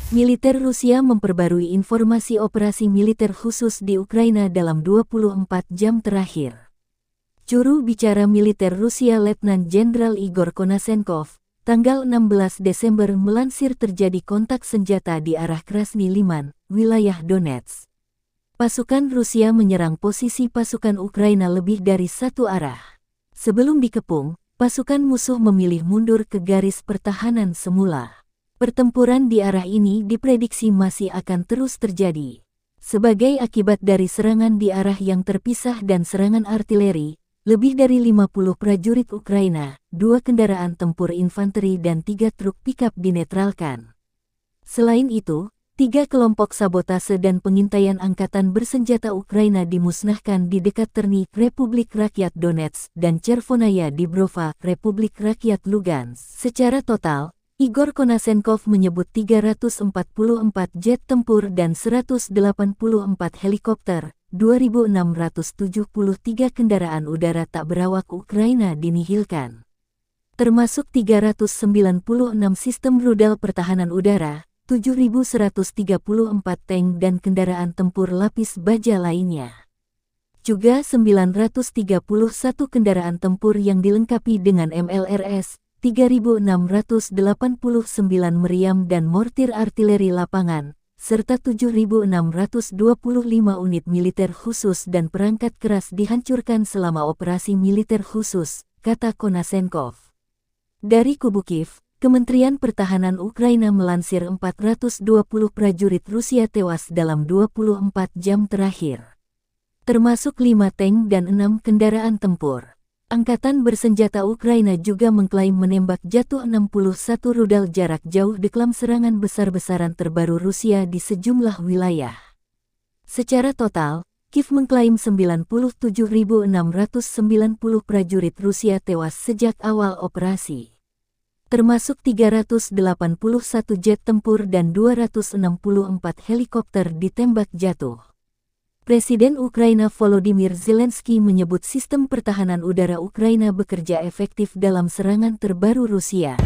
Militer Rusia memperbarui informasi operasi militer khusus di Ukraina dalam 24 jam terakhir. Juru bicara militer Rusia Letnan Jenderal Igor Konashenkov, tanggal 16 Desember melansir terjadi kontak senjata di arah Krasny Liman, wilayah Donetsk. Pasukan Rusia menyerang posisi pasukan Ukraina lebih dari satu arah. Sebelum dikepung, pasukan musuh memilih mundur ke garis pertahanan semula. Pertempuran di arah ini diprediksi masih akan terus terjadi. Sebagai akibat dari serangan di arah yang terpisah dan serangan artileri, lebih dari 50 prajurit Ukraina, 2 kendaraan tempur infanteri dan 3 truk pikap dinetralkan. Selain itu, 3 kelompok sabotase dan pengintaian angkatan bersenjata Ukraina dimusnahkan di dekat Terni, Republik Rakyat Donetsk, dan Chervonaya Dibrova, Republik Rakyat Lugansk. Secara total, Igor Konashenkov menyebut 344 jet tempur dan 184 helikopter, 2.673 kendaraan udara tak berawak Ukraina dinihilkan. Termasuk 396 sistem rudal pertahanan udara, 7.134 tank dan kendaraan tempur lapis baja lainnya. Juga 931 kendaraan tempur yang dilengkapi dengan MLRS, 3.689 meriam dan mortir artileri lapangan, serta 7.625 unit militer khusus dan perangkat keras dihancurkan selama operasi militer khusus, kata Konashenkov. Dari kubu Kiev, Kementerian Pertahanan Ukraina melansir 420 prajurit Rusia tewas dalam 24 jam terakhir, termasuk 5 tank dan 6 kendaraan tempur. Angkatan bersenjata Ukraina juga mengklaim menembak jatuh 61 rudal jarak jauh dalam serangan besar-besaran terbaru Rusia di sejumlah wilayah. Secara total, Kiev mengklaim 97.690 prajurit Rusia tewas sejak awal operasi, termasuk 381 jet tempur dan 264 helikopter ditembak jatuh. Presiden Ukraina Volodymyr Zelensky menyebut sistem pertahanan udara Ukraina bekerja efektif dalam serangan terbaru Rusia.